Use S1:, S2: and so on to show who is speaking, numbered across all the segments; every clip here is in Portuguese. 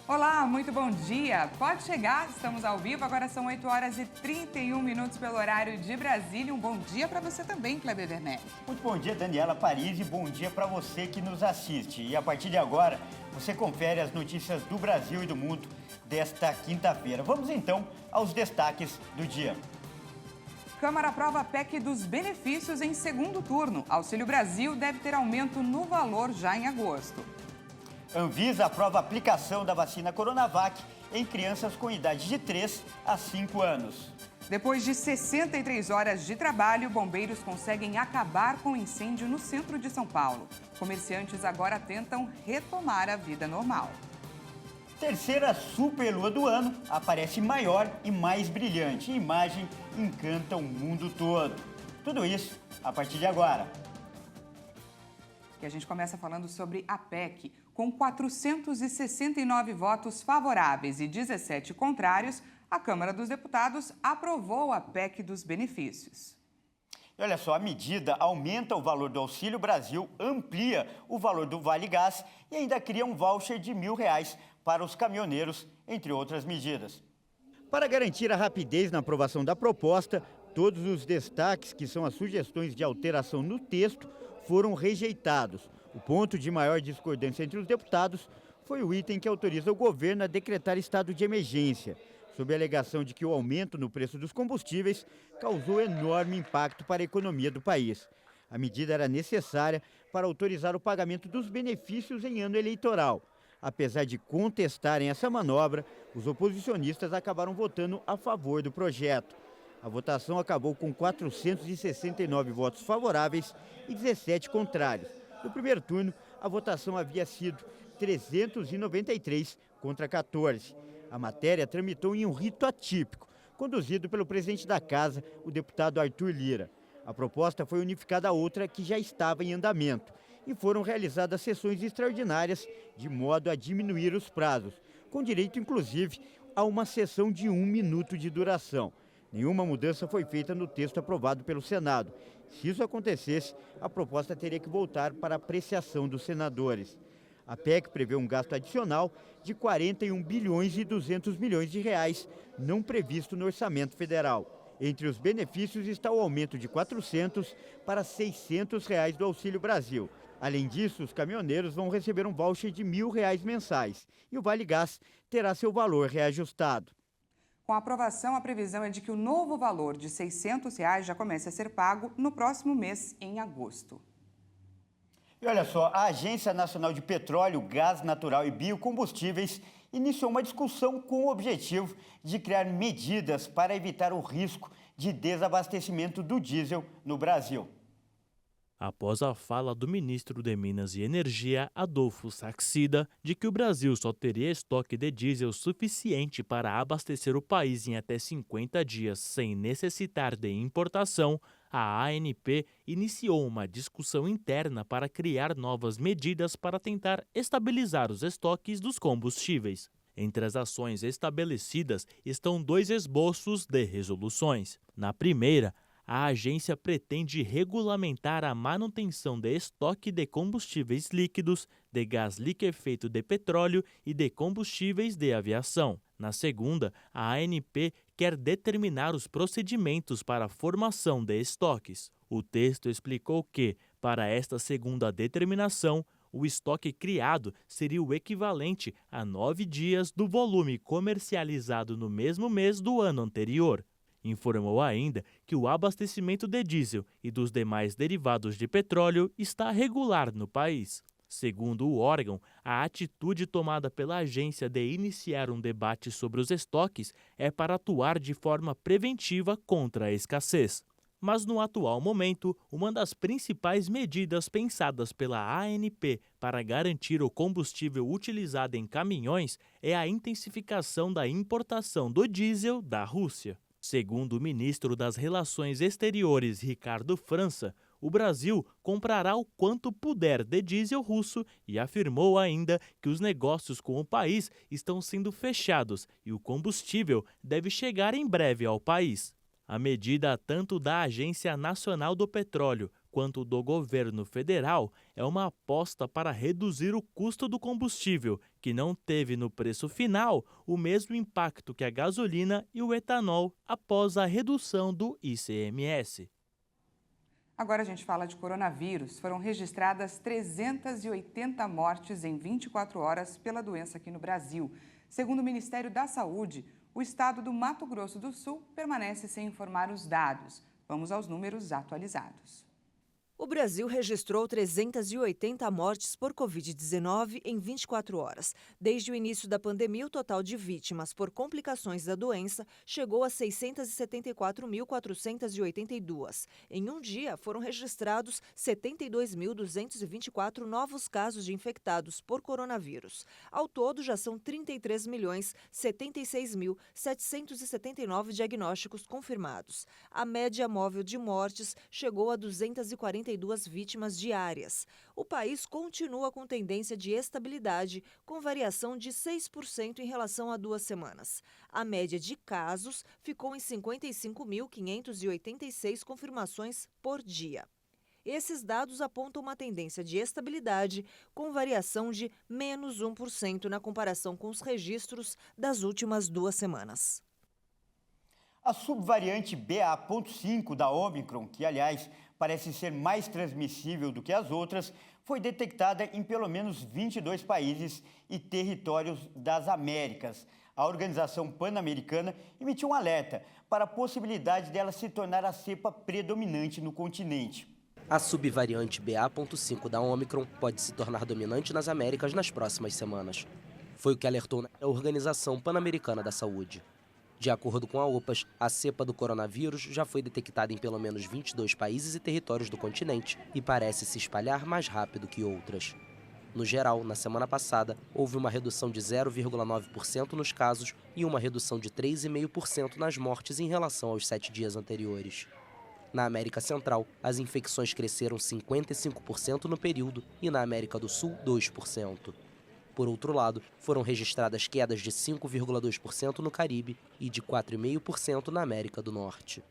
S1: Olá, muito bom dia. Pode chegar, estamos ao vivo. Agora são 8 horas e 31 minutos pelo horário de Brasília. Um bom dia para você também, Kleber Werneck.
S2: Muito bom dia, Daniela Paris, e bom dia para você que nos assiste. E a partir de agora, você confere as notícias do Brasil e do mundo desta quinta-feira. Vamos então aos destaques do dia.
S1: Câmara aprova a PEC dos benefícios em segundo turno. Auxílio Brasil deve ter aumento no valor já em agosto.
S2: Anvisa aprova a aplicação da vacina Coronavac em crianças com idade de 3 a 5 anos.
S1: Depois de 63 horas de trabalho, bombeiros conseguem acabar com o incêndio no centro de São Paulo. Comerciantes agora tentam retomar a vida normal.
S2: Terceira superlua do ano aparece maior e mais brilhante. A imagem encanta o mundo todo. Tudo isso a partir de agora.
S1: E a gente começa falando sobre a PEC. Com 469 votos favoráveis e 17 contrários, a Câmara dos Deputados aprovou a PEC dos benefícios.
S2: E olha só, a medida aumenta o valor do Auxílio Brasil, amplia o valor do Vale Gás e ainda cria um voucher de R$1.000 para os caminhoneiros, entre outras medidas. Para garantir a rapidez na aprovação da proposta, todos os destaques, que são as sugestões de alteração no texto, foram rejeitados. O ponto de maior discordância entre os deputados foi o item que autoriza o governo a decretar estado de emergência, sob a alegação de que o aumento no preço dos combustíveis causou enorme impacto para a economia do país. A medida era necessária para autorizar o pagamento dos benefícios em ano eleitoral. Apesar de contestarem essa manobra, os oposicionistas acabaram votando a favor do projeto. A votação acabou com 469 votos favoráveis e 17 contrários. No primeiro turno, a votação havia sido 393 contra 14. A matéria tramitou em um rito atípico, conduzido pelo presidente da Casa, o deputado Arthur Lira. A proposta foi unificada a outra que já estava em andamento e foram realizadas sessões extraordinárias de modo a diminuir os prazos, com direito, inclusive, a uma sessão de 1 minuto de duração. Nenhuma mudança foi feita no texto aprovado pelo Senado. Se isso acontecesse, a proposta teria que voltar para a apreciação dos senadores. A PEC prevê um gasto adicional de 41 bilhões e 200 milhões de reais, não previsto no orçamento federal. Entre os benefícios está o aumento de 400 para 600 reais do Auxílio Brasil. Além disso, os caminhoneiros vão receber um voucher de R$1.000 mensais e o Vale Gás terá seu valor reajustado.
S1: Com a aprovação, a previsão é de que o novo valor de R$600 já comece a ser pago no próximo mês, em agosto.
S2: E olha só, a Agência Nacional de Petróleo, Gás Natural e Biocombustíveis iniciou uma discussão com o objetivo de criar medidas para evitar o risco de desabastecimento do diesel no Brasil.
S3: Após a fala do ministro de Minas e Energia, Adolfo Saxida, de que o Brasil só teria estoque de diesel suficiente para abastecer o país em até 50 dias sem necessitar de importação, a ANP iniciou uma discussão interna para criar novas medidas para tentar estabilizar os estoques dos combustíveis. Entre as ações estabelecidas estão 2 esboços de resoluções. Na primeira, a agência pretende regulamentar a manutenção de estoque de combustíveis líquidos, de gás liquefeito de petróleo e de combustíveis de aviação. Na segunda, a ANP quer determinar os procedimentos para a formação de estoques. O texto explicou que, para esta segunda determinação, o estoque criado seria o equivalente a 9 dias do volume comercializado no mesmo mês do ano anterior. Informou ainda que o abastecimento de diesel e dos demais derivados de petróleo está regular no país. Segundo o órgão, a atitude tomada pela agência de iniciar um debate sobre os estoques é para atuar de forma preventiva contra a escassez. Mas no atual momento, uma das principais medidas pensadas pela ANP para garantir o combustível utilizado em caminhões é a intensificação da importação do diesel da Rússia. Segundo o ministro das Relações Exteriores, Ricardo França, o Brasil comprará o quanto puder de diesel russo e afirmou ainda que os negócios com o país estão sendo fechados e o combustível deve chegar em breve ao país. A medida tanto da Agência Nacional do Petróleo quanto do governo federal é uma aposta para reduzir o custo do combustível, que não teve no preço final o mesmo impacto que a gasolina e o etanol após a redução do ICMS.
S1: Agora a gente fala de coronavírus. Foram registradas 380 mortes em 24 horas pela doença aqui no Brasil. Segundo o Ministério da Saúde, o estado do Mato Grosso do Sul permanece sem informar os dados. Vamos aos números atualizados.
S4: O Brasil registrou 380 mortes por Covid-19 em 24 horas. Desde o início da pandemia, o total de vítimas por complicações da doença chegou a 674.482. Em um dia, foram registrados 72.224 novos casos de infectados por coronavírus. Ao todo, já são 33.076.779 diagnósticos confirmados. A média móvel de mortes chegou a 242 vítimas diárias. O país continua com tendência de estabilidade, com variação de 6% em relação a 2 semanas. A média de casos ficou em 55.586 confirmações por dia. Esses dados apontam uma tendência de estabilidade, com variação de menos 1% na comparação com os registros das últimas 2 semanas.
S2: A subvariante BA.5 da Omicron, que, aliás, parece ser mais transmissível do que as outras, foi detectada em pelo menos 22 países e territórios das Américas. A Organização Pan-Americana emitiu um alerta para a possibilidade dela se tornar a cepa predominante no continente.
S5: A subvariante BA.5 da Omicron pode se tornar dominante nas Américas nas próximas semanas. Foi o que alertou a Organização Pan-Americana da Saúde. De acordo com a OPAS, a cepa do coronavírus já foi detectada em pelo menos 22 países e territórios do continente e parece se espalhar mais rápido que outras. No geral, na semana passada, houve uma redução de 0,9% nos casos e uma redução de 3,5% nas mortes em relação aos 7 dias anteriores. Na América Central, as infecções cresceram 55% no período e na América do Sul, 2%. Por outro lado, foram registradas quedas de 5,2% no Caribe e de 4,5% na América do Norte.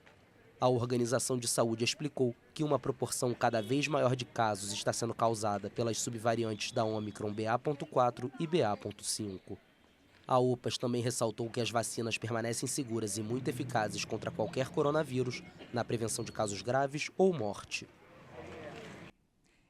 S5: A Organização de Saúde explicou que uma proporção cada vez maior de casos está sendo causada pelas subvariantes da Omicron BA.4 e BA.5. A OPAS também ressaltou que as vacinas permanecem seguras e muito eficazes contra qualquer coronavírus na prevenção de casos graves ou morte.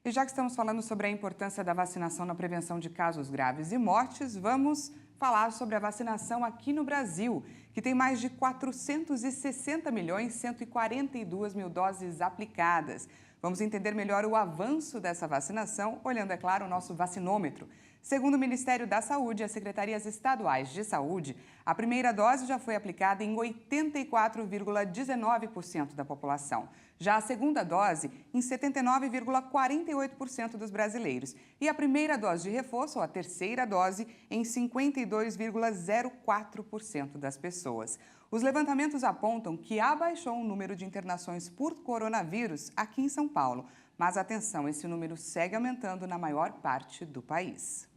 S1: E já que estamos falando sobre a importância da vacinação na prevenção de casos graves e mortes, vamos falar sobre a vacinação aqui no Brasil, que tem mais de 460.142.000 doses aplicadas. Vamos entender melhor o avanço dessa vacinação, olhando, é claro, o nosso vacinômetro. Segundo o Ministério da Saúde e as secretarias estaduais de saúde, a primeira dose já foi aplicada em 84,19% da população. Já a segunda dose, em 79,48% dos brasileiros. E a primeira dose de reforço, ou a terceira dose, em 52,04% das pessoas. Os levantamentos apontam que abaixou o número de internações por coronavírus aqui em São Paulo. Mas atenção, esse número segue aumentando na maior parte do país.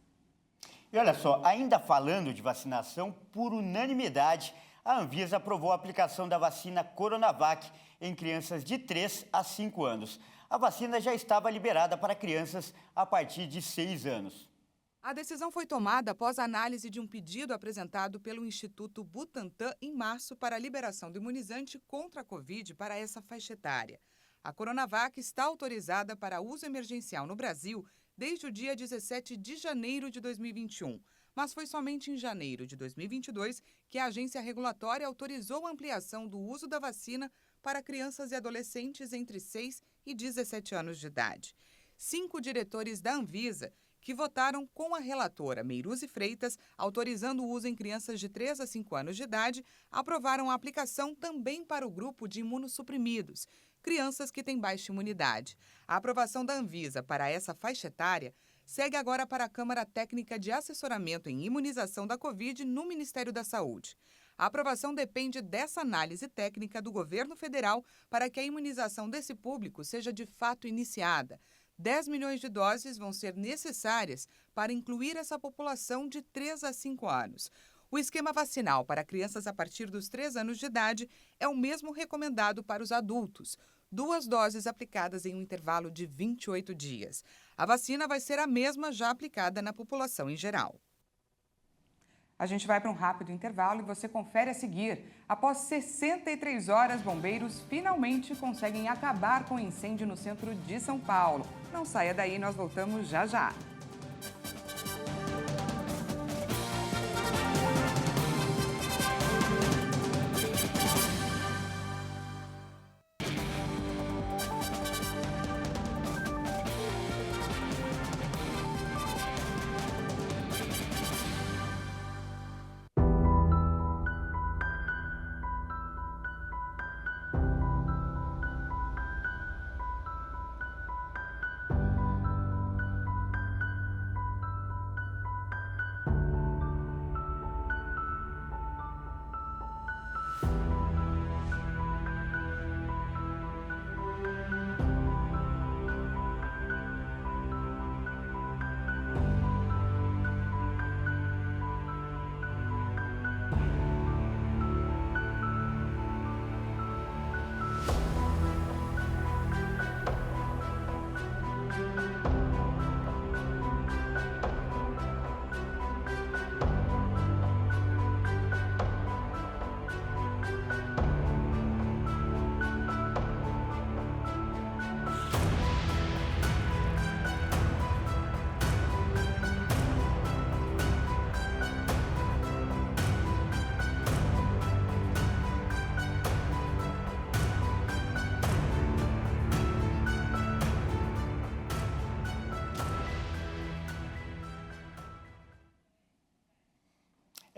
S2: E olha só, ainda falando de vacinação, por unanimidade, a Anvisa aprovou a aplicação da vacina Coronavac em crianças de 3 a 5 anos. A vacina já estava liberada para crianças a partir de 6 anos.
S1: A decisão foi tomada após a análise de um pedido apresentado pelo Instituto Butantan em março para a liberação do imunizante contra a Covid para essa faixa etária. A Coronavac está autorizada para uso emergencial no Brasil desde o dia 17 de janeiro de 2021. Mas foi somente em janeiro de 2022 que a agência regulatória autorizou a ampliação do uso da vacina para crianças e adolescentes entre 6 e 17 anos de idade. 5 diretores da Anvisa, que votaram com a relatora Meiruzi Freitas, autorizando o uso em crianças de 3 a 5 anos de idade, aprovaram a aplicação também para o grupo de imunossuprimidos, crianças que têm baixa imunidade. A aprovação da Anvisa para essa faixa etária segue agora para a Câmara Técnica de Assessoramento em Imunização da Covid no Ministério da Saúde. A aprovação depende dessa análise técnica do governo federal para que a imunização desse público seja de fato iniciada. 10 milhões de doses vão ser necessárias para incluir essa população de 3 a 5 anos. O esquema vacinal para crianças a partir dos 3 anos de idade é o mesmo recomendado para os adultos. 2 doses aplicadas em um intervalo de 28 dias. A vacina vai ser a mesma já aplicada na população em geral. A gente vai para um rápido intervalo e você confere a seguir. Após 63 horas, bombeiros finalmente conseguem acabar com o incêndio no centro de São Paulo. Não saia daí, nós voltamos já já.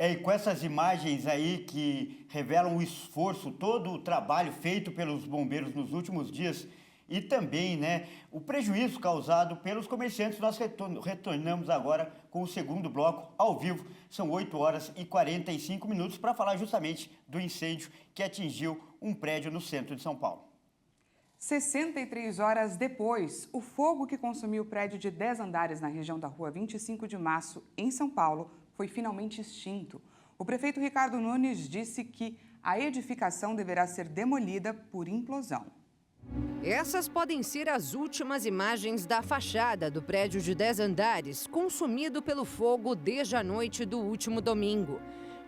S2: E com essas imagens aí que revelam o esforço, todo o trabalho feito pelos bombeiros nos últimos dias e também, o prejuízo causado pelos comerciantes, nós retornamos agora com o segundo bloco ao vivo. São 8 horas e 45 minutos para falar justamente do incêndio que atingiu um prédio no centro de São Paulo.
S1: 63 horas depois, o fogo que consumiu o prédio de 10 andares na região da Rua 25 de Março, em São Paulo, foi finalmente extinto. O prefeito Ricardo Nunes disse que a edificação deverá ser demolida por implosão.
S6: Essas podem ser as últimas imagens da fachada do prédio de 10 andares, consumido pelo fogo desde a noite do último domingo.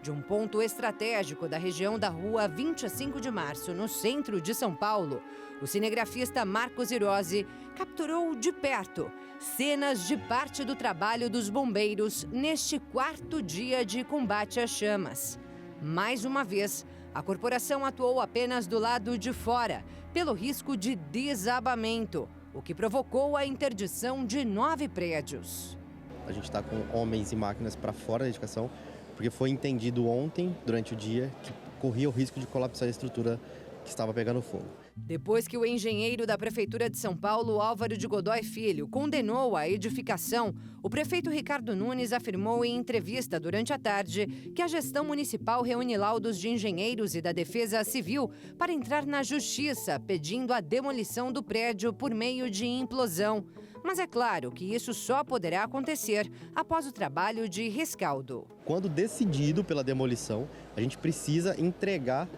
S6: De um ponto estratégico da região da Rua 25 de Março, no centro de São Paulo, o cinegrafista Marcos Hirose capturou de perto cenas de parte do trabalho dos bombeiros neste 4º dia de combate às chamas. Mais uma vez, a corporação atuou apenas do lado de fora, pelo risco de desabamento, o que provocou a interdição de 9 prédios.
S7: A gente está com homens e máquinas para fora da edificação, porque foi entendido ontem, durante o dia, que corria o risco de colapsar a estrutura que estava pegando fogo.
S6: Depois que o engenheiro da Prefeitura de São Paulo, Álvaro de Godoy Filho, condenou a edificação, o prefeito Ricardo Nunes afirmou em entrevista durante a tarde que a gestão municipal reúne laudos de engenheiros e da Defesa Civil para entrar na justiça, pedindo a demolição do prédio por meio de implosão. Mas é claro que isso só poderá acontecer após o trabalho de rescaldo.
S7: Quando decidido pela demolição, a gente precisa entregar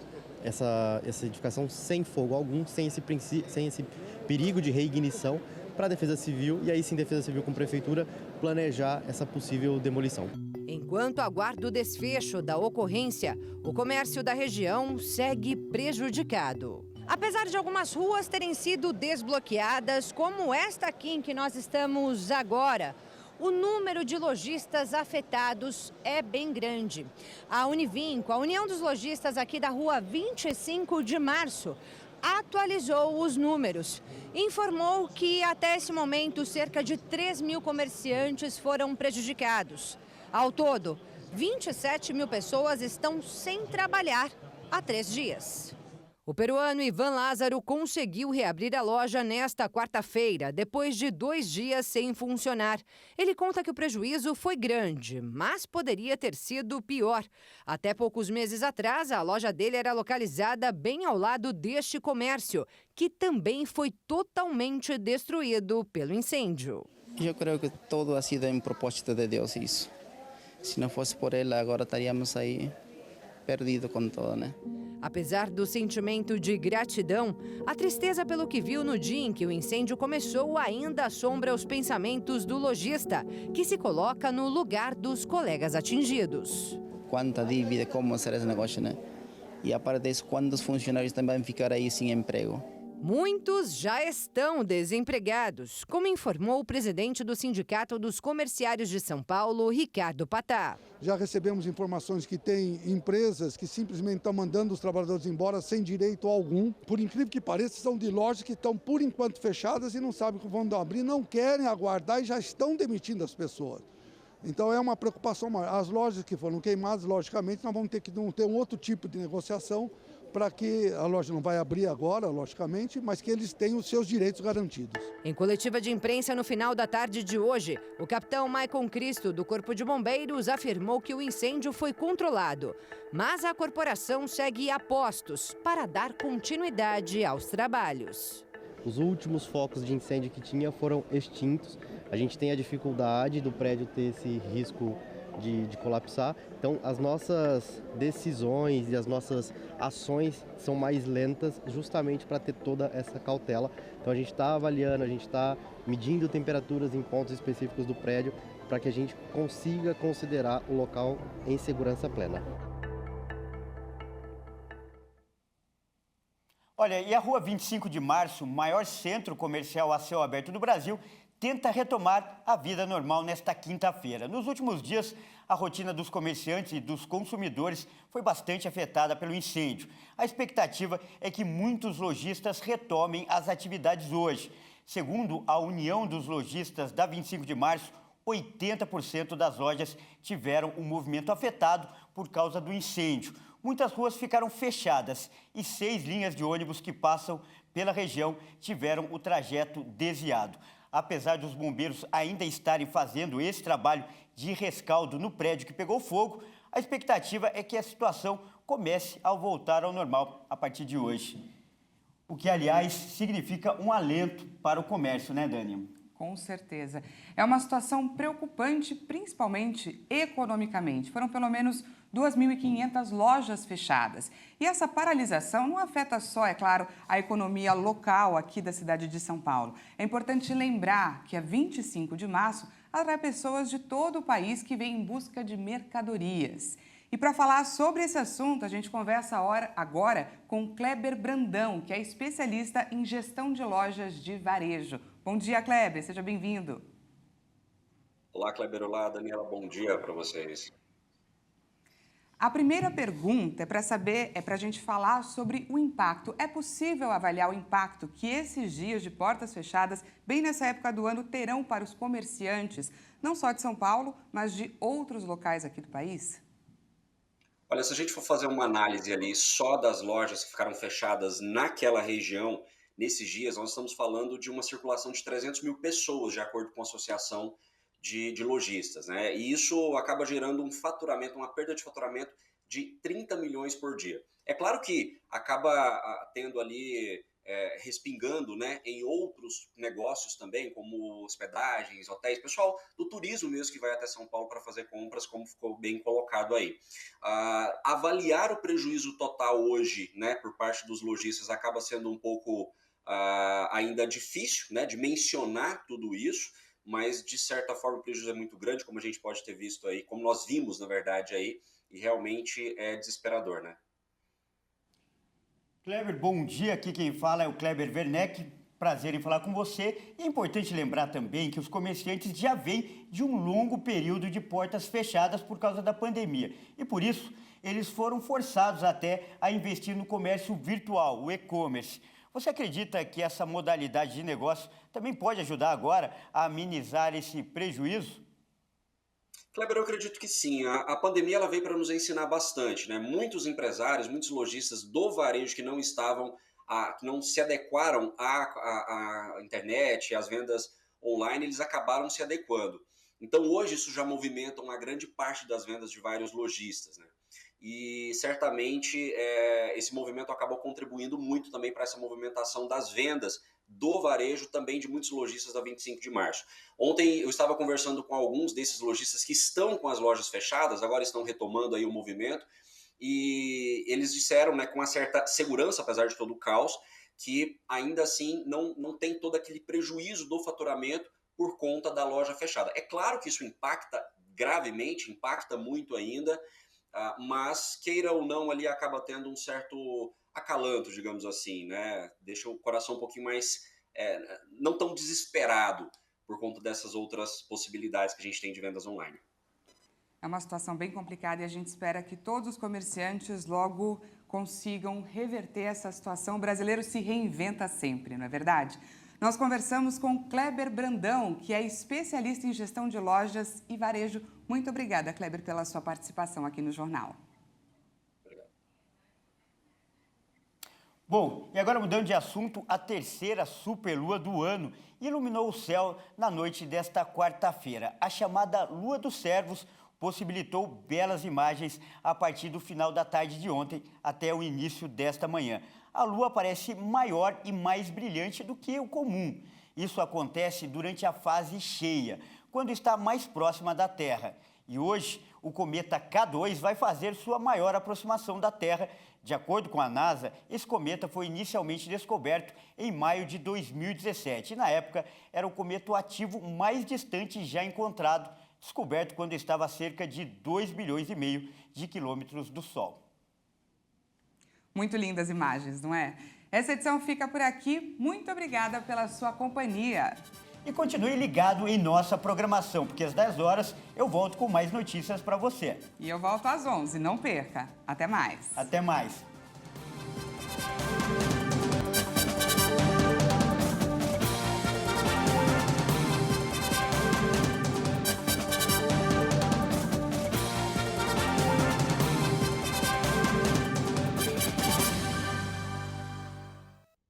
S7: essa edificação sem fogo algum, sem esse perigo de reignição para a Defesa Civil e aí sim Defesa Civil com Prefeitura planejar essa possível demolição.
S6: Enquanto aguarda o desfecho da ocorrência, o comércio da região segue prejudicado. Apesar de algumas ruas terem sido desbloqueadas, como esta aqui em que nós estamos agora, o número de lojistas afetados é bem grande. A Univinco, a União dos Lojistas aqui da Rua 25 de Março, atualizou os números. Informou que até esse momento cerca de 3.000 comerciantes foram prejudicados. Ao todo, 27.000 pessoas estão sem trabalhar há 3 dias. O peruano Ivan Lázaro conseguiu reabrir a loja nesta quarta-feira, depois de 2 dias sem funcionar. Ele conta que o prejuízo foi grande, mas poderia ter sido pior. Até poucos meses atrás, a loja dele era localizada bem ao lado deste comércio, que também foi totalmente destruído pelo incêndio.
S8: Eu creio que tudo ha sido em propósito de Deus isso. Se não fosse por ela, agora estaríamos aí perdidos com tudo, né?
S6: Apesar do sentimento de gratidão, a tristeza pelo que viu no dia em que o incêndio começou ainda assombra os pensamentos do lojista, que se coloca no lugar dos colegas atingidos.
S8: Quanta dívida, como será esse negócio, né? E a parte disso, quantos funcionários também vão ficar aí sem emprego?
S6: Muitos já estão desempregados, como informou o presidente do Sindicato dos Comerciários de São Paulo, Ricardo Patá.
S9: Já recebemos informações que tem empresas que simplesmente estão mandando os trabalhadores embora sem direito algum. Por incrível que pareça, são de lojas que estão por enquanto fechadas e não sabem que vão abrir, não querem aguardar e já estão demitindo as pessoas. Então é uma preocupação maior. As lojas que foram queimadas, logicamente, nós vamos ter que ter um outro tipo de negociação para que a loja não vai abrir agora, logicamente, mas que eles tenham os seus direitos garantidos.
S6: Em coletiva de imprensa no final da tarde de hoje, o capitão Maicon Cristo, do Corpo de Bombeiros, afirmou que o incêndio foi controlado, mas a corporação segue a postos para dar continuidade aos trabalhos.
S7: Os últimos focos de incêndio que tinha foram extintos. A gente tem a dificuldade do prédio ter esse risco de colapsar. Então, as nossas decisões e as nossas ações são mais lentas justamente para ter toda essa cautela. Então, a gente está avaliando, a gente está medindo temperaturas em pontos específicos do prédio para que a gente consiga considerar o local em segurança plena.
S2: Olha, e a Rua 25 de Março, maior centro comercial a céu aberto do Brasil, tenta retomar a vida normal nesta quinta-feira. Nos últimos dias, a rotina dos comerciantes e dos consumidores foi bastante afetada pelo incêndio. A expectativa é que muitos lojistas retomem as atividades hoje. Segundo a União dos Lojistas da 25 de Março, 80% das lojas tiveram o movimento afetado por causa do incêndio. Muitas ruas ficaram fechadas e 6 linhas de ônibus que passam pela região tiveram o trajeto desviado. Apesar dos bombeiros ainda estarem fazendo esse trabalho de rescaldo no prédio que pegou fogo, a expectativa é que a situação comece a voltar ao normal a partir de hoje. O que, aliás, significa um alento para o comércio, né, Dani?
S1: Com certeza. É uma situação preocupante, principalmente economicamente. Foram pelo menos 2.500 lojas fechadas. E essa paralisação não afeta só, é claro, a economia local aqui da cidade de São Paulo. É importante lembrar que a 25 de março atrai pessoas de todo o país que vêm em busca de mercadorias. E para falar sobre esse assunto, a gente conversa agora com Kleber Brandão, que é especialista em gestão de lojas de varejo. Bom dia, Kleber, seja bem-vindo.
S10: Olá, Kleber, olá, Daniela, bom dia para vocês.
S1: A primeira pergunta é para a gente falar sobre o impacto. É possível avaliar o impacto que esses dias de portas fechadas, bem nessa época do ano, terão para os comerciantes, não só de São Paulo, mas de outros locais aqui do país?
S10: Olha, se a gente for fazer uma análise ali só das lojas que ficaram fechadas naquela região, nesses dias, nós estamos falando de uma circulação de 300 mil pessoas, de acordo com a Associação de Lojistas, né? E isso acaba gerando um faturamento, uma perda de faturamento de 30 milhões por dia. É claro que acaba tendo ali, respingando, né, em outros negócios também, como hospedagens, hotéis, pessoal do turismo mesmo que vai até São Paulo para fazer compras, como ficou bem colocado aí. Avaliar o prejuízo total hoje, né, por parte dos lojistas acaba sendo um pouco ainda difícil, né, de mencionar tudo isso, mas de certa forma o prejuízo é muito grande, como a gente pode ter visto aí, como nós vimos, na verdade, aí, e realmente é desesperador, né?
S2: Kleber, bom dia. Aqui quem fala é o Kleber Werneck. Prazer em falar com você. E é importante lembrar também que os comerciantes já vêm de um longo período de portas fechadas por causa da pandemia. E por isso, eles foram forçados até a investir no comércio virtual, o e-commerce. Você acredita que essa modalidade de negócio também pode ajudar agora a amenizar esse prejuízo?
S10: Kleber, eu acredito que sim. A pandemia ela veio para nos ensinar bastante, né? Muitos empresários, muitos lojistas do varejo que não que não se adequaram à internet, às vendas online, eles acabaram se adequando. Então, hoje, isso já movimenta uma grande parte das vendas de vários lojistas, né? e certamente esse movimento acabou contribuindo muito também para essa movimentação das vendas do varejo, também de muitos lojistas da 25 de março. Ontem eu estava conversando com alguns desses lojistas que estão com as lojas fechadas, agora estão retomando aí o movimento, e eles disseram, né, com uma certa segurança, apesar de todo o caos, que ainda assim não tem todo aquele prejuízo do faturamento por conta da loja fechada. É claro que isso impacta gravemente, impacta muito ainda, mas queira ou não ali acaba tendo um certo acalanto, digamos assim, né? Deixa o coração um pouquinho mais, não tão desesperado por conta dessas outras possibilidades que a gente tem de vendas online.
S1: É uma situação bem complicada e a gente espera que todos os comerciantes logo consigam reverter essa situação. O brasileiro se reinventa sempre, não é verdade? Nós conversamos com Kleber Brandão, que é especialista em gestão de lojas e varejo. Muito obrigada, Kleber, pela sua participação aqui no jornal.
S10: Obrigado.
S2: Bom, e agora mudando de assunto, a terceira superlua do ano iluminou o céu na noite desta quarta-feira. A chamada Lua dos Servos possibilitou belas imagens a partir do final da tarde de ontem até o início desta manhã. A Lua parece maior e mais brilhante do que o comum. Isso acontece durante a fase cheia, quando está mais próxima da Terra. E hoje, o cometa K2 vai fazer sua maior aproximação da Terra. De acordo com a NASA, esse cometa foi inicialmente descoberto em maio de 2017. E, na época, era o cometa ativo mais distante já encontrado, descoberto quando estava a cerca de 2,5 bilhões de quilômetros do Sol.
S1: Muito lindas imagens, não é? Essa edição fica por aqui. Muito obrigada pela sua companhia.
S2: E continue ligado em nossa programação, porque às 10 horas eu volto com mais notícias para você.
S1: E eu volto às 11, não perca. Até mais.
S2: Até mais.